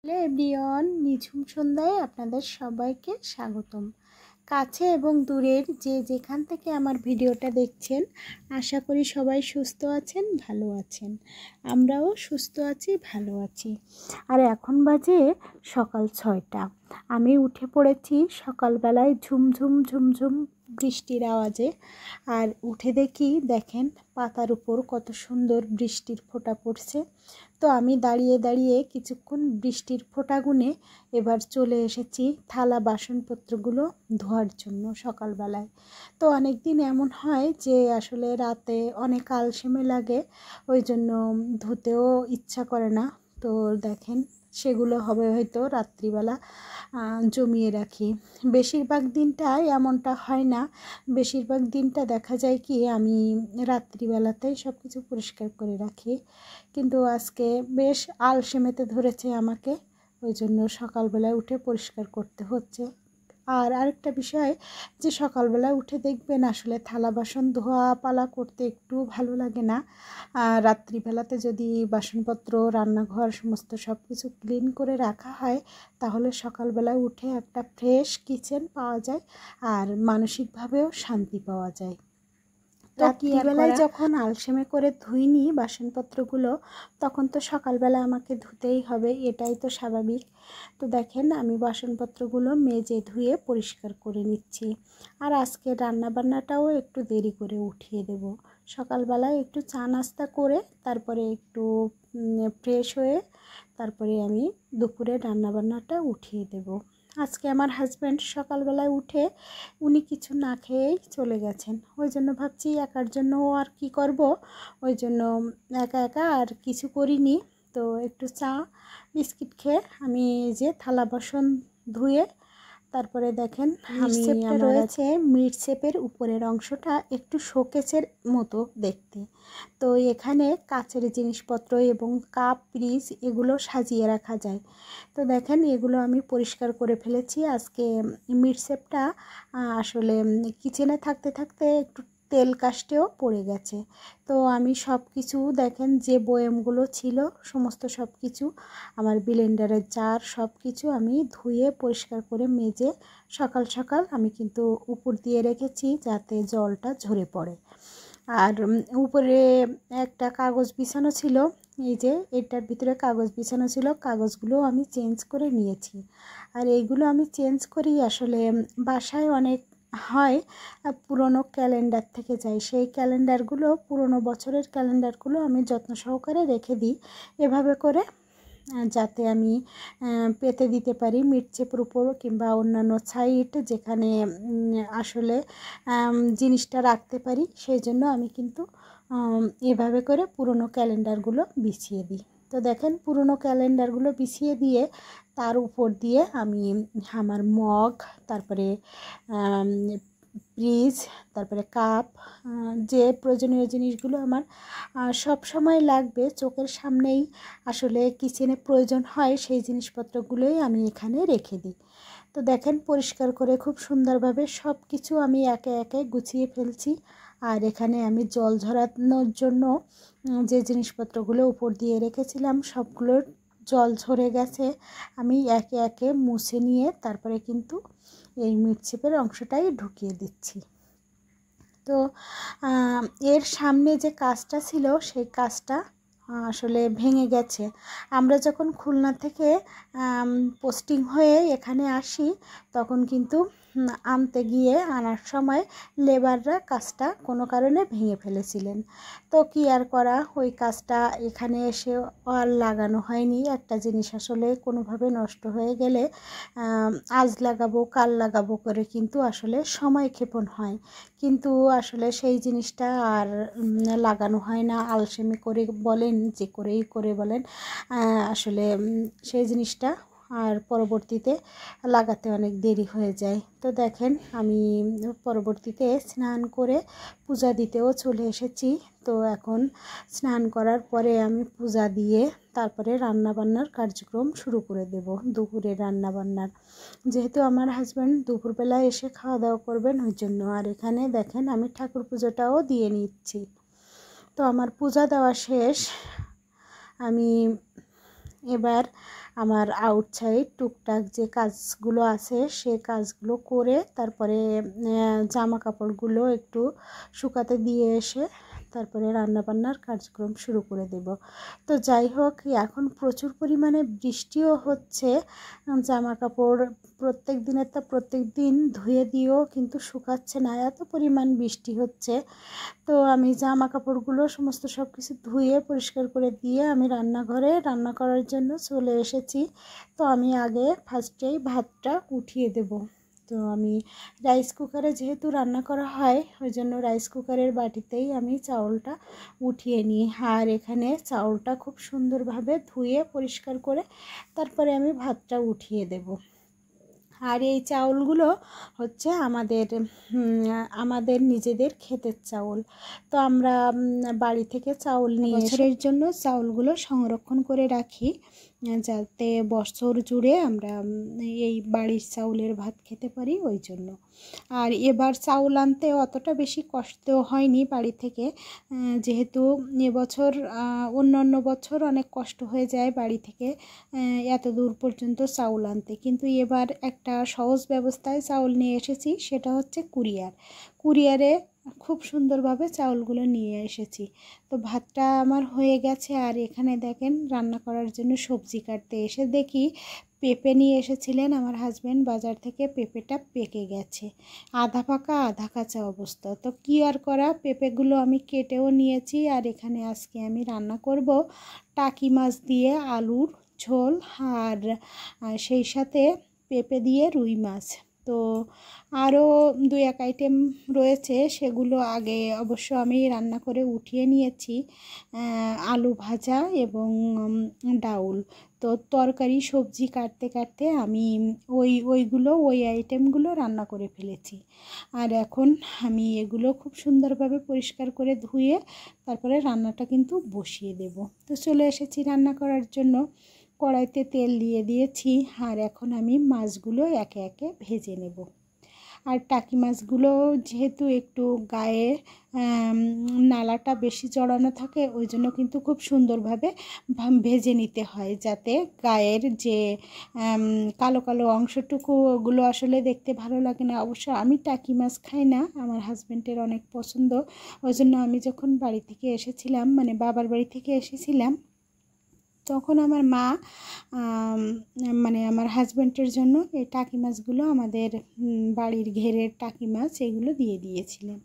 Hello everyone, নিঝুম সন্ধ্যায় আপনাদের সবাইকে স্বাগতম। কাছে এবং দূরের যে যেখান থেকে আমার ভিডিওটা দেখছেন, আশা করি সবাই সুস্থ আছেন, ভালো আছেন। আমরাও সুস্থ আছি, ভালো আছি। আর এখন বাজে সকাল 6টা। আমি উঠে পড়েছি সকালবেলায় ঝুমঝুম ঝুমঝুম বৃষ্টির আওয়াজে। আর উঠে দেখেন পাতার উপর কত সুন্দর বৃষ্টির ফোঁটা পড়ছে। তো আমি দাঁড়িয়ে দাঁড়িয়ে কিছুক্ষণ বৃষ্টির ফোঁটা গুনে এবার চলে এসেছি থালা বাসনপত্রগুলো ধোয়ার জন্য সকালবেলায়। তো অনেক দিন এমন হয় যে আসলে রাতে অনেক আলসেমি লাগে, ওই জন্য ধুতেও ইচ্ছা করে না। তো দেখেন সেগুলো হবে হয়তো রাত্রিবেলা জমিয়ে রাখি। বেশিরভাগ দিনটাই এমনটা হয় না, বেশিরভাগ দিনটা দেখা যায় কি আমি রাত্রিবেলাতেই সব কিছু পরিষ্কার করে রাখি। কিন্তু আজকে বেশ আলসেমিতে ধরেছে আমাকে, ওই জন্য সকালবেলায় উঠে পরিষ্কার করতে হচ্ছে। আর আরেকটা বিষয় যে সকালবেলা উঠে দেখবেন আসলে থালা বাসন ধোয়া পালা করতে একটু ভালো লাগে না। রাত্রিবেলাতে যদি বাসনপত্র রান্নাঘর সমস্ত সব কিছু ক্লিন করে রাখা হয়, তাহলে সকালবেলায় উঠে একটা ফ্রেশ কিচেন পাওয়া যায় আর মানসিকভাবেও শান্তি পাওয়া যায়। রাত্রিবেলায় যখন আলসেমি করে ধুইনি বাসনপত্রগুলো, তখন তো সকালবেলা আমাকে ধুতেই হবে, এটাই তো স্বাভাবিক। তো দেখেন আমি বাসনপত্রগুলো মেজে ধুয়ে পরিষ্কার করে নিচ্ছি। আর আজকে রান্নাবান্নাটাও একটু দেরি করে উঠিয়ে দেব। সকালবেলায় একটু চা নাস্তা করে তারপরে একটু ফ্রেশ হয়ে তারপরে আমি দুপুরে রান্নাবান্নাটা উঠিয়ে দেব। আজকে আমার হাজব্যান্ড সকালবেলায় উঠে উনি কিছু না খেয়েই চলে গেছেন, ওই জন্য ভাবছি একার জন্য আর কি করব, ওই জন্য একা একা আর কিছু করিনি। তো একটু চা বিস্কিট খেয়ে আমি যে থালা বাসন ধুয়ে তারপরে দেখেন আমি রয়েছে মিড শেপের উপরের অংশটা একটু শোকেসের মতো দেখতে। তো এখানে কাচের জিনিসপত্র এবং কাপ পিরিচ এগুলো সাজিয়ে রাখা যায়। তো দেখেন এগুলো আমি পরিষ্কার করে ফেলেছি। আজকে মিড শেপটা আসলে কিচেনে থাকতে থাকতে একটু তেল কাস্টেও পড়ে গেছে। তো আমি সব কিছু দেখেন যে বয়ামগুলো ছিল সমস্ত সব কিছু আমার ব্লেন্ডারের জার সব কিছু আমি ধুয়ে পরিষ্কার করে মেজে সকাল সকাল আমি কিন্তু উপর দিয়ে রেখেছি যাতে জলটা ঝরে পড়ে। আর উপরে একটা কাগজ বিছানো ছিল, এই যে এটার ভিতরে কাগজ বিছানো ছিল, কাগজগুলো আমি চেঞ্জ করে নিয়েছি। আর এইগুলো আমি চেঞ্জ করি আসলে বাসায় অনেক হয় পুরনো ক্যালেন্ডার থেকে যায়, সেই ক্যালেন্ডারগুলো পুরনো বছরের ক্যালেন্ডারগুলো আমি যত্ন সহকারে রেখে দিই এভাবে করে, যাতে আমি পেতে দিতে পারি মিটচেপের উপর কিংবা অন্যান্য সাইড যেখানে আসলে জিনিসটা রাখতে পারি, সেই জন্য আমি কিন্তু এভাবে করে পুরনো ক্যালেন্ডারগুলো বিছিয়ে দিই। তো দেখেন পুরনো ক্যালেন্ডারগুলো বিছিয়ে দিয়ে তার উপর দিয়ে আমি আমার মগ, তারপরে ফ্রিজ, তারপরে কাপ, যে প্রয়োজনীয় জিনিসগুলো আমার সব সময় লাগবে চোখের সামনেই আসলে কিচেনে প্রয়োজন হয়, সেই জিনিসপত্রগুলোই আমি এখানে রেখে দিই। তো দেখেন পরিষ্কার করে খুব সুন্দরভাবে সব কিছু আমি একে একে গুছিয়ে ফেলছি। আর এখানে আমি জল ঝরানোর জন্য যে জিনিসপত্রগুলো উপর দিয়ে রেখেছিলাম সবগুলোর জল ঝরে গেছে, আমি একে একে মুছে নিয়ে তারপরে কিন্তু এই মিটশেপের অংশটাই ঢুকিয়ে দিচ্ছি। তো এর সামনে যে কাজটা ছিল সেই কাজটা আসলে ভেঙে গেছে। আমরা যখন খুলনা থেকে পোস্টিং হয়ে এখানে আসি তখন কিন্তু আনতে গিয়ে আনার সময় লেবাররা কাজটা কোনো কারণে ভেঙে ফেলেছিলেন। তো কি আর করা, ওই কাজটা এখানে এসে আর লাগানো হয়নি। একটা জিনিস আসলে কোনোভাবে নষ্ট হয়ে গেলে আজ লাগাবো কাল লাগাবো করে কিন্তু আসলে সময় ক্ষেপণ হয়, কিন্তু আসলে সেই জিনিসটা আর লাগানো হয় না। আলসেমি করে বলেন যে করেই করে বলেন, আসলে সেই জিনিসটা আর পরবর্তীতে লাগাতে অনেক দেরি হয়ে যায়। তো দেখেন আমি পরবর্তীতে স্নান করে পূজা দিতেও চলে এসেছি। তো এখন স্নান করার পরে আমি পূজা দিয়ে তারপরে রান্নাবান্নার কার্যক্রম শুরু করে দেব, দুপুরের রান্নাবান্নার। যেহেতু আমার হাজব্যান্ড দুপুরবেলায় এসে খাওয়া দাওয়া করবেন ওই জন্য। আর এখানে দেখেন আমি ঠাকুর পুজোটাও দিয়ে নিচ্ছি। তো আমার পূজা দেওয়া শেষ, আমি এবার আমার আউটসাইড টুকটাক যে কাজগুলো আছে সে কাজগুলো করে তারপরে জামা কাপড়গুলো একটু শুকাতে দিয়ে এসে তারপরে রান্নাবান্নার কার্যক্রম শুরু করে দেব। তো যাই হোক, এখন প্রচুর পরিমাণে বৃষ্টিও হচ্ছে, জামা কাপড় প্রত্যেক দিনের তা প্রত্যেক দিন ধুয়ে দিয়েও কিন্তু শুকাচ্ছে না, এত পরিমাণ বৃষ্টি হচ্ছে। তো আমি জামা কাপড়গুলো সমস্ত সব কিছু ধুয়ে পরিষ্কার করে দিয়ে আমি রান্নাঘরে রান্না করার জন্য চলে এসেছি। তো আমি আগে ফার্স্টেই ভাতটা উঠিয়ে দেব। তো আমি রাইস কুকারে যেহেতু রান্না করা হয় ওই জন্য রাইস কুকারের বাটিতেই আমি চাউলটা উঠিয়ে নিই। আর এখানে চাউলটা খুব সুন্দরভাবে ধুয়ে পরিষ্কার করে তারপরে আমি ভাতটা উঠিয়ে দেব। আর এই চাউলগুলো হচ্ছে আমাদের নিজেদের ক্ষেতের চাউল। তো আমরা বাড়ি থেকে চাউল নিয়ে বছরের জন্য চাউলগুলো সংরক্ষণ করে রাখি, যাতে বছর জুড়ে আমরা এই বাড়ির চাউলের ভাত খেতে পারি, ওই জন্য। আর এবার চাউল আনতে অতটা বেশি কষ্ট হয়নি বাড়ি থেকে, যেহেতু এবছর অন্যান্য বছর অনেক কষ্ট হয়ে যায় বাড়ি থেকে এত দূর পর্যন্ত চাউল আনতে, কিন্তু এবার একটা সহজ ব্যবস্থায় চাউল নিয়ে এসেছি, সেটা হচ্ছে কুরিয়ারে খুব সুন্দরভাবে চাউলগুলো নিয়ে এসেছি। তো ভাতটা আমার হয়ে গেছে। আর এখানে দেখেন রান্না করার জন্য সবজি কাটতে এসে দেখি পেঁপে নিয়ে এসেছিলেন আমার হাজব্যান্ড বাজার থেকে, পেঁপেটা পেকে গেছে, আধা পাকা আধা কাঁচা অবস্থা। তো কি আর করা, পেঁপেগুলো আমি কেটেও নিয়েছি। আর এখানে আজকে আমি রান্না করব টাকি মাছ দিয়ে আলুর ঝোল, আর সেই সাথে পেঁপে দিয়ে রুই মাছ। তো আরও 2-1 আইটেম রয়েছে, সেগুলো আগে অবশ্য আমি রান্না করে উঠিয়ে নিয়েছি, আলু ভাজা এবং ডাউল। তো তরকারি সবজি কাটতে কাটতে আমি ওই আইটেমগুলো রান্না করে ফেলেছি। আর এখন আমি এগুলো খুব সুন্দরভাবে পরিষ্কার করে ধুয়ে তারপরে রান্নাটা কিন্তু বসিয়ে দেব। তো চলে এসেছি রান্না করার জন্য, কড়াইতে তেল দিয়ে দিয়েছি। আর এখন আমি মাছগুলো একে একে ভেজে নেব। আর টাকি মাছগুলো যেহেতু একটু গায়ে নালাটা বেশি জড়ানো থাকে, ওই জন্য কিন্তু খুব সুন্দরভাবে ভেজে নিতে হয়, যাতে গায়ের যে কালো কালো অংশটুকু ওগুলো আসলে দেখতে ভালো লাগে না। অবশ্য আমি টাকি মাছ খাই না, আমার হাজব্যান্ডের অনেক পছন্দ। ওই জন্য আমি যখন বাড়ি থেকে এসেছিলাম, মানে বাবার বাড়ি থেকে এসেছিলাম, তখন আমার মা মানে আমার হাজব্যান্ডের জন্য এই টাকি মাছগুলো আমাদের বাড়ির ঘেরের টাকি মাছ এগুলো দিয়ে দিয়েছিলেন।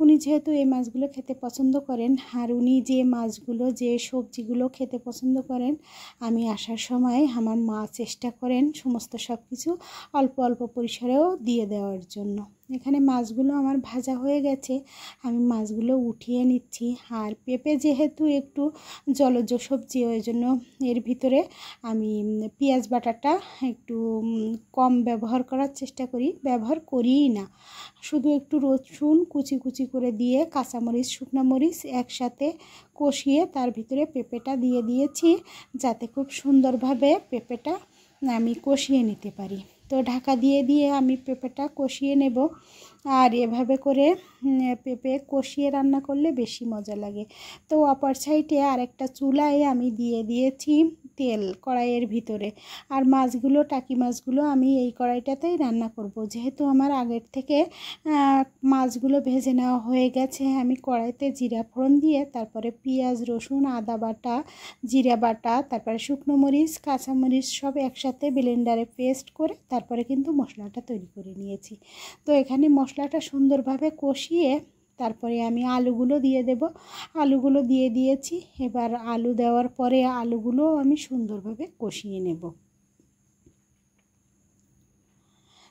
উনি যেহেতু এই মাছগুলো খেতে পছন্দ করেন, আর উনি যে মাছগুলো যে সবজিগুলো খেতে পছন্দ করেন, আমি আসার সময় আমার মা চেষ্টা করেন সমস্ত সব কিছু অল্প অল্প পরিসরেও দিয়ে দেওয়ার জন্য। এখানে মাছগুলো আমার ভাজা হয়ে গেছে, আমি মাছগুলো উঠিয়ে নিচ্ছি। আর পেঁপে যেহেতু একটু জলজ সবজি, ওই জন্য এর ভিতরে আমি পেঁয়াজ বাটাটা একটু কম ব্যবহার করার চেষ্টা করি, ব্যবহার করিই না। শুধু একটু রসুন কুচি কুচি করে দিয়ে কাঁচামরিচ শুকনো মরিচ একসাথে কষিয়ে তার ভিতরে পেঁপেটা দিয়ে দিয়েছি, যাতে খুব সুন্দরভাবে পেঁপেটা আমি কষিয়ে নিতে পারি। তো ঢাকা দিয়ে দিয়ে আমি পেঁপেটা কষিয়ে নেব। আর এভাবে করে পেঁপে কষিয়ে রান্না করলে বেশি মজা লাগে। তো অপর সাইডে আরেকটা চুলায় আমি দিয়ে দিয়েছি তেল কড়াইয়ের ভিতরে। আর মাছগুলো টাকি মাছগুলো আমি এই কড়াইটাতেই রান্না করব। যেহেতু আমার আগের থেকে মাছগুলো ভেজে নেওয়া হয়ে গেছে, আমি কড়াইতে জিরা ফোড়ন দিয়ে তারপরে পেঁয়াজ রসুন আদা বাটা জিরা বাটা তারপরে শুকনো মরিচ কাঁচামরিচ সব একসাথে ব্লেন্ডারে পেস্ট করে তারপরে কিন্তু মশলাটা তৈরি করে নিয়েছি। তো এখানে মশলাটা সুন্দরভাবে কষিয়ে তারপরে আমি আলুগুলো দিয়ে দেব। আলুগুলো দিয়ে দিয়েছি। এবার আলু দেওয়ার পরে আলুগুলো আমি সুন্দরভাবে কষিয়ে নেব।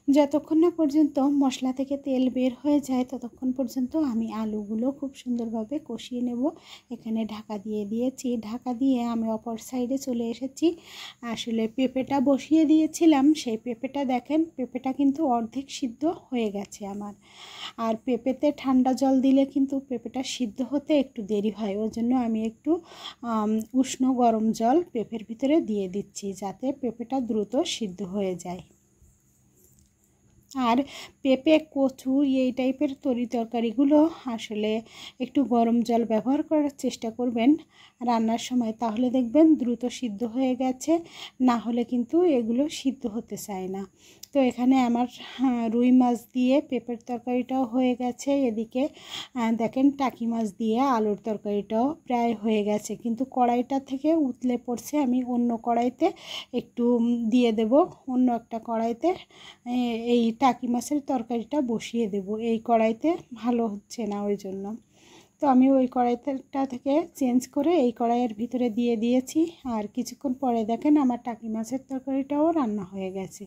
যতক্ষণ না পর্যন্ত মশলা থেকে তেল বের হয়ে যায় ততক্ষণ পর্যন্ত আমি আলুগুলো খুব সুন্দরভাবে কষিয়ে নেব। এখানে ঢাকা দিয়ে দিয়েছি, ঢাকা দিয়ে আমি অপর সাইডে চলে এসেছি। আসলে পেঁপেটা বসিয়ে দিয়েছিলাম, সেই পেঁপেটা দেখেন, পেঁপেটা কিন্তু অর্ধেক সিদ্ধ হয়ে গেছে আমার। আর পেঁপেতে ঠান্ডা জল দিলে কিন্তু পেঁপেটা সিদ্ধ হতে একটু দেরি হয়, ওই জন্য আমি একটু উষ্ণ গরম জল পেঁপের ভিতরে দিয়ে দিচ্ছি, যাতে পেঁপেটা দ্রুত সিদ্ধ হয়ে যায়। আর পেঁপে, কচু এই টাইপের তরকারিগুলো আসলে একটু গরম জল ব্যবহার করার চেষ্টা করবেন রান্নার সময়, তাহলে দেখবেন দ্রুত সিদ্ধ হয়ে গেছে, না হলে কিন্তু এগুলো সিদ্ধ হতে চায় না। তো এখানে আমার রুই মাছ দিয়ে পেঁপের তরকারিটাও হয়ে গেছে, এদিকে দেখেন টাকি মাছ দিয়ে আলুর তরকারিটাও প্রায় হয়ে গেছে, কিন্তু কড়াইটা থেকে উতলে পড়ছে। আমি অন্য কড়াইতে একটু দিয়ে দেব, অন্য একটা কড়াইতে এই টাকি মাছের তরকারিটা বসিয়ে দেব। এই কড়াইতে ভালো হচ্ছে না, ওই জন্য তো আমি ওই কড়াইটা থেকে চেঞ্জ করে এই কড়াইয়ের ভিতরে দিয়ে দিয়েছি। আর কিছুক্ষণ পরে দেখেন আমার টাকি মাছের তরকারিটাও রান্না হয়ে গেছে।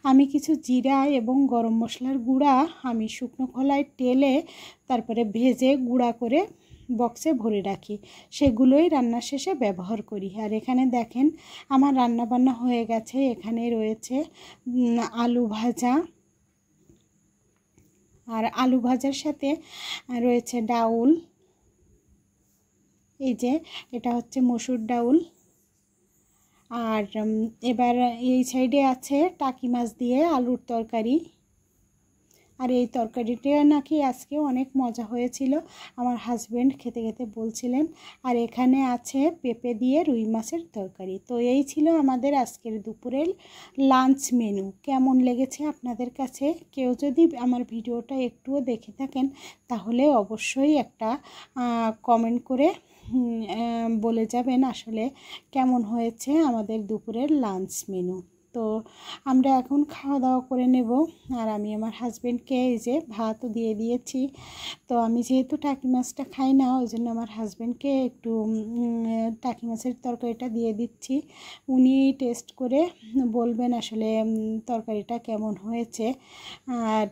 আমি কিছু জিরা এবং গরম মশলার গুঁড়া আমি শুকনো খোলায় টেলে তারপরে ভেজে গুঁড়া করে বক্সে ভরে রাখি, সেগুলোই রান্নার শেষে ব্যবহার করি। আর এখানে দেখেন আমার রান্না বান্না হয়ে গেছে। এখানে রয়েছে আলু ভাজা, আর আলু ভাজার সাথে রয়েছে ডাউল, এই যে এটা হচ্ছে মসুর ডাউল। আর এবার এই সাইডে আছে টাকি মাছ দিয়ে আলুর তরকারি। আর এই তরকারিটা নাকি আজকে অনেক মজা হয়েছিল, আমার হাজব্যান্ড খেতে খেতে বলছিলেন। আর এখানে আছে পেঁপে দিয়ে রুই মাছের তরকারি। তো এই ছিল আমাদের আজকের দুপুরের লাঞ্চ মেনু। কেমন লেগেছে আপনাদের কাছে? কেউ যদি আমার ভিডিওটা একটুও দেখে থাকেন তাহলে অবশ্যই একটা কমেন্ট করে বলে যাবেন আসলে কেমন হয়েছে আমাদের দুপুরের লাঞ্চ মেনু। তো আমরা এখন খাওয়া দাওয়া করে নেব। আর আমি আমার হাজব্যান্ডকে এই যে ভাতও দিয়ে দিয়েছি। তো আমি যেহেতু টাকি মাছটা খাই না, ওই জন্য আমার হাজব্যান্ডকে একটু টাকি মাছের তরকারিটা দিয়ে দিচ্ছি। উনি টেস্ট করে বলবেন আসলে তরকারিটা কেমন হয়েছে। আর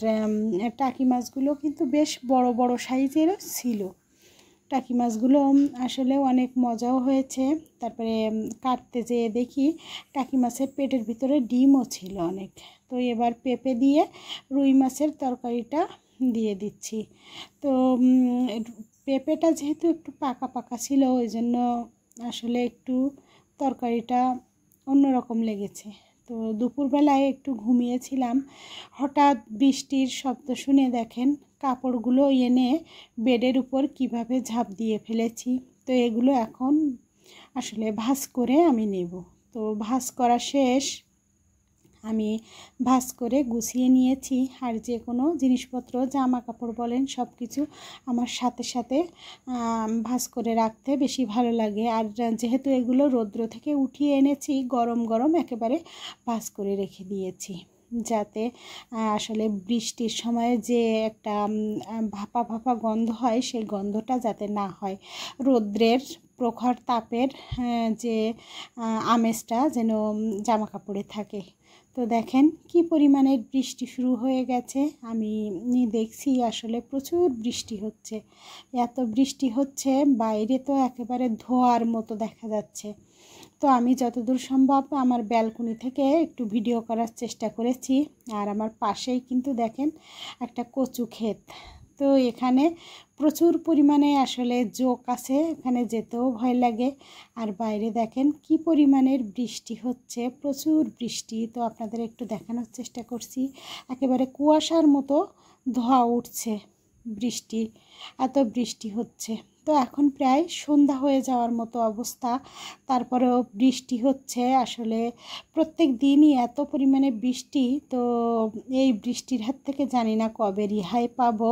টাকি মাছগুলো কিন্তু বেশ বড় বড় সাইজেরও ছিল। টাকি মাছগুলো আসলে অনেক মজাও হয়েছে। তারপরে কাটতে যেয়ে দেখি টাকি মাছের পেটের ভিতরে ডিমও ছিল অনেক। তো এবার পেঁপে দিয়ে রুই মাছের তরকারিটা দিয়ে দিচ্ছি। তো পেঁপেটা যেহেতু একটু পাকা পাকা ছিল, ওই জন্য আসলে একটু তরকারিটা অন্যরকম লেগেছে। তো দুপুরবেলায় একটু ঘুমিয়েছিলাম, হঠাৎ বৃষ্টির শব্দ শুনে দেখেন কাপড়গুলো এনে বেডের উপর কিভাবে ঝাঁপ দিয়ে ফেলেছি। তো এগুলো এখন আসলে ভাঁজ করে আমি নেব। তো ভাঁজ করা শেষ, আমি ভাঁজ করে গুছিয়ে নিয়েছি। আর যে কোনো জিনিসপত্র, জামা কাপড় বলেন, সব কিছু আমার সাথে সাথে ভাঁজ করে রাখতে বেশি ভালো লাগে। আর যেহেতু এগুলো রৌদ্র থেকে উঠিয়ে এনেছি, গরম গরম একেবারে ভাঁজ করে রেখে দিয়েছি, যাতে আসলে বৃষ্টির সময় যে একটা ভাপা ভাপা গন্ধ হয়, সেই গন্ধটা যাতে না হয়। রৌদ্রের প্রখর তাপের যে আমেজটা যেন জামা কাপড়ে থাকে। তো দেখেন কি পরিমাণের বৃষ্টি শুরু হয়ে গেছে। আমি দেখছি আসলে প্রচুর বৃষ্টি হচ্ছে। এত বৃষ্টি হচ্ছে, বাইরে তো একেবারে ধোঁয়ার মতো দেখা যাচ্ছে। তো আমি যতদূর সম্ভব আমার ব্যালকনি থেকে একটু ভিডিও করার চেষ্টা করেছি। আর আমার পাশেই কিন্তু দেখেন একটা কচু ক্ষেত। তো এখানে প্রচুর পরিমাণে আসলে জোক আছে, এখানে যেতেও ভয় লাগে। আর বাইরে দেখেন কি পরিমাণের বৃষ্টি হচ্ছে, প্রচুর বৃষ্টি। তো আপনাদের একটু দেখানোর চেষ্টা করছি, একেবারে কুয়াশার মতো ধোঁয়া উঠছে, বৃষ্টি, এত বৃষ্টি হচ্ছে। তো এখন প্রায় সন্ধ্যা হয়ে যাওয়ার মতো অবস্থা, তারপরেও বৃষ্টি হচ্ছে। আসলে প্রত্যেক দিনই এত পরিমাণে বৃষ্টি, তো এই বৃষ্টির হাত থেকে জানি না কবে রেহাই পাবো।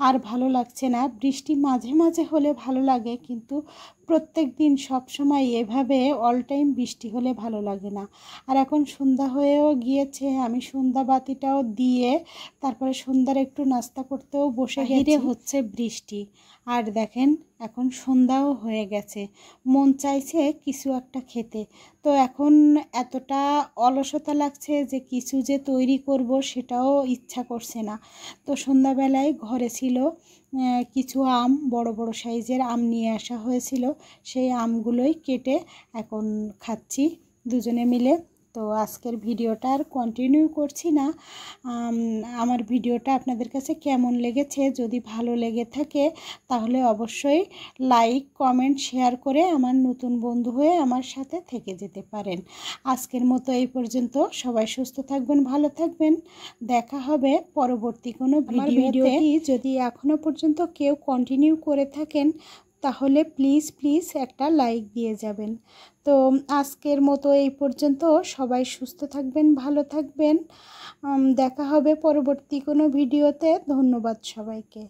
আর ভালো লাগছে না, বৃষ্টি মাঝে মাঝে হলে ভালো লাগে, কিন্তু প্রত্যেক দিন সব সময় এভাবে অল টাইম বৃষ্টি হলে ভালো লাগে না। আর এখন সন্ধ্যা হয়েও গিয়েছে, আমি সন্ধ্যা বাতিটাও দিয়ে তারপরে সন্ধ্যার একটু নাস্তা করতেও বসে গেছি। হচ্ছে বৃষ্টি, আর দেখেন এখন সন্ধ্যাও হয়ে গেছে, মন চাইছে কিছু একটা খেতে। তো এখন এতটা অলসতা লাগছে যে কিছু যে তৈরি করব সেটাও ইচ্ছা করছে না। তো সন্ধ্যাবেলায় ঘরে ছিল কিছু আম, বড় বড় সাইজের আম নিয়ে আসা হয়েছিল, সেই আমগুলোই কেটে এখন খাচ্ছি দুজনে মিলে। তো আজকের ভিডিওটা আর কন্টিনিউ করছি না। আমার ভিডিওটা আপনাদের কাছে কেমন লেগেছে, যদি ভালো লেগে থাকে তাহলে অবশ্যই লাইক কমেন্ট শেয়ার করে আমার নতুন বন্ধু হয়ে আমার সাথে থেকে যেতে পারেন। আজকের মতো এই পর্যন্ত। সবাই সুস্থ থাকবেন, ভালো থাকবেন। দেখা হবে পরবর্তী কোনো ভিডিওতে। যদি এখনো পর্যন্ত কেউ কন্টিনিউ করে থাকেন তাহলে প্লিজ একটা লাইক দিয়ে যাবেন। তো আজকের মতো এই পর্যন্ত। সবাই সুস্থ থাকবেন, ভালো থাকবেন। দেখা হবে পরবর্তী কোনো ভিডিওতে। ধন্যবাদ সবাইকে।